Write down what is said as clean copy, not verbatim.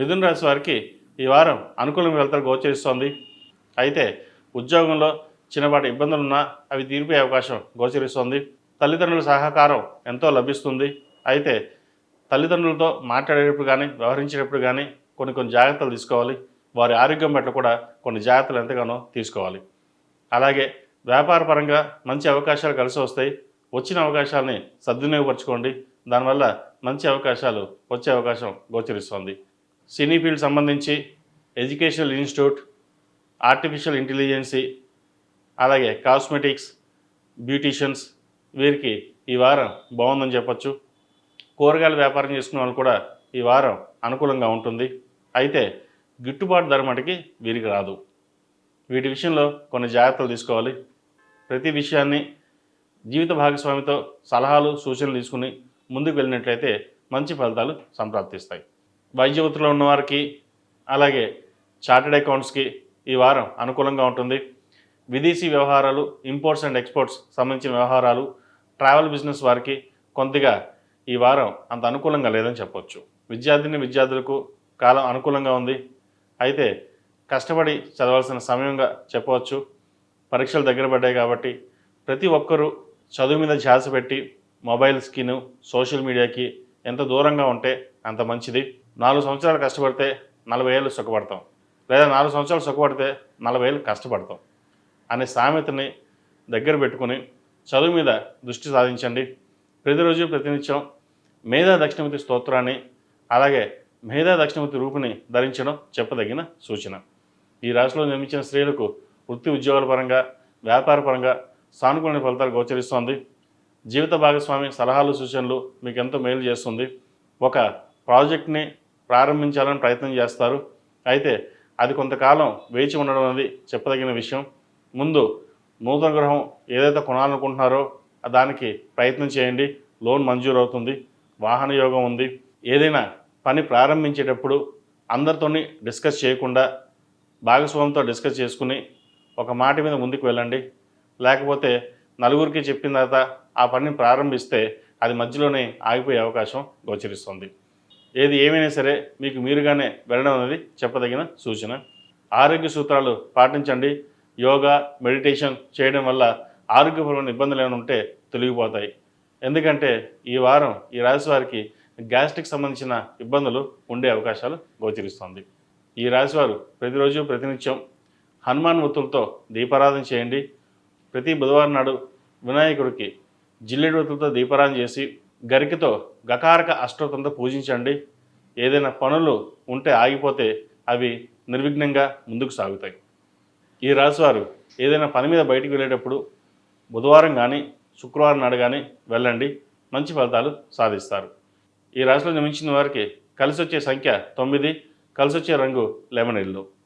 మిథున రాశి వారికి ఈ వారం అనుకూలంగా ఫలితాలు గోచరిస్తోంది. అయితే ఉద్యోగంలో చిన్నపాటి ఇబ్బందులున్నా అవి తీరిపోయే అవకాశం గోచరిస్తోంది. తల్లిదండ్రుల సహకారం ఎంతో లభిస్తుంది. అయితే తల్లిదండ్రులతో మాట్లాడేటప్పుడు కానీ వ్యవహరించేటప్పుడు కానీ కొన్ని జాగ్రత్తలు తీసుకోవాలి. వారి ఆరోగ్యం పట్ల కూడా కొన్ని జాగ్రత్తలు ఎంతగానో తీసుకోవాలి. అలాగే వ్యాపార పరంగా మంచి అవకాశాలు కలిసి వస్తాయి. వచ్చిన అవకాశాలని సద్వినియోగపరచుకోండి. దానివల్ల మంచి అవకాశాలు వచ్చే అవకాశం గోచరిస్తోంది. సినీ ఫీల్డ్ సంబంధించి ఎడ్యుకేషనల్ ఇన్స్టిట్యూట్, ఆర్టిఫిషియల్ ఇంటెలిజెన్సీ, అలాగే కాస్మెటిక్స్, బ్యూటీషియన్స్ వీరికి ఈ వారం బాగుందని చెప్పచ్చు. కూరగాయల వ్యాపారం చేసుకునే వాళ్ళు కూడా ఈ వారం అనుకూలంగా ఉంటుంది. అయితే గిట్టుబాటు ధర మటుకి వీరికి రాదు. వీటి విషయంలో కొన్ని జాగ్రత్తలు తీసుకోవాలి. ప్రతి విషయాన్ని జీవిత భాగస్వామితో సలహాలు సూచనలు తీసుకుని ముందుకు వెళ్ళినట్లయితే మంచి ఫలితాలు సంప్రాప్తిస్తాయి. వైద్య వృత్తిలో ఉన్నవారికి అలాగే చార్టెడ్ అకౌంట్స్కి ఈ వారం అనుకూలంగా ఉంటుంది. విదేశీ వ్యవహారాలు, ఇంపోర్ట్స్ అండ్ ఎక్స్పోర్ట్స్ సంబంధించిన వ్యవహారాలు, ట్రావెల్ బిజినెస్ వారికి కొద్దిగా ఈ వారం అంత అనుకూలంగా లేదని చెప్పవచ్చు. విద్యార్థులకు కాలం అనుకూలంగా ఉంది. అయితే కష్టపడి చదవాల్సిన సమయంగా చెప్పవచ్చు. పరీక్షలు దగ్గర పడ్డాయి కాబట్టి ప్రతి ఒక్కరూ చదువు మీద ధ్యాస పెట్టి మొబైల్స్కిను సోషల్ మీడియాకి ఎంత దూరంగా ఉంటే అంత మంచిది. 4 సంవత్సరాలు కష్టపడితే 40 ఏళ్ళు సుఖపడతాం, లేదా 4 సంవత్సరాలు సుఖపడితే 40 ఏళ్ళు కష్టపడతాం అనే సామెతని దగ్గర పెట్టుకుని చదువు మీద దృష్టి సాధించండి. ప్రతిరోజు ప్రతినిత్యం మేధా దక్షిణమూర్తి స్తోత్రాన్ని అలాగే మేధా దక్షిణమూర్తి రూపుని ధరించడం చెప్పదగిన సూచన. ఈ రాశిలో జన్మించిన స్త్రీలకు వృత్తి ఉద్యోగాల పరంగా, వ్యాపార పరంగా సానుకూల ఫలితాలు గోచరిస్తోంది. జీవిత భాగస్వామి సలహాలు సూచనలు మీకు ఎంతో మేలు చేస్తుంది. ఒక ప్రాజెక్ట్ని ప్రారంభించాలని ప్రయత్నం చేస్తారు. అయితే అది కొంతకాలం వేచి ఉండడం అనేది చెప్పదగిన విషయం. ముందు నూతన గృహం ఏదైతే కొనాలనుకుంటున్నారో దానికి ప్రయత్నం చేయండి. లోన్ మంజూరు అవుతుంది. వాహన యోగం ఉంది. ఏదైనా పని ప్రారంభించేటప్పుడు అందరితోని డిస్కస్ చేయకుండా భాగస్వామితో డిస్కస్ చేసుకుని ఒక మాట మీద ముందుకు వెళ్ళండి. లేకపోతే నలుగురికి చెప్పిన తర్వాత ఆ పనిని ప్రారంభిస్తే అది మధ్యలోనే ఆగిపోయే అవకాశం గోచరిస్తుంది. ఏది ఏమైనా సరే మీకు మీరుగానే వెళ్ళడం అనేది చెప్పదగిన సూచన. ఆరోగ్య సూత్రాలు పాటించండి. యోగా, మెడిటేషన్ చేయడం వల్ల ఆరోగ్యపరమైన ఇబ్బందులు ఏమైనా ఉంటే తొలగిపోతాయి. ఎందుకంటే ఈ వారం ఈ రాశి వారికి గ్యాస్ట్రిక్ సంబంధించిన ఇబ్బందులు ఉండే అవకాశాలు గోచరిస్తుంది. ఈ రాశివారు ప్రతిరోజు ప్రతినిత్యం హనుమాన్ వత్తులతో దీపారాధన చేయండి. ప్రతి బుధవారం నాడు వినాయకుడికి జిల్లేడు వత్తులతో దీపారాధన చేసి గరికతో గకారక అష్టోత్తంతో పూజించండి. ఏదైనా పనులు ఉంటే ఆగిపోతే అవి నిర్విఘ్నంగా ముందుకు సాగుతాయి. ఈ రాశివారు ఏదైనా పని మీద బయటికి వెళ్ళేటప్పుడు బుధవారం కానీ శుక్రవారం నాడు కానీ వెళ్ళండి. మంచి ఫలితాలు సాధిస్తారు. ఈ రాశిలో జన్మించిన వారికి కలిసి వచ్చే సంఖ్య 9, కలిసి వచ్చే రంగు లెమన్ ఎల్లో.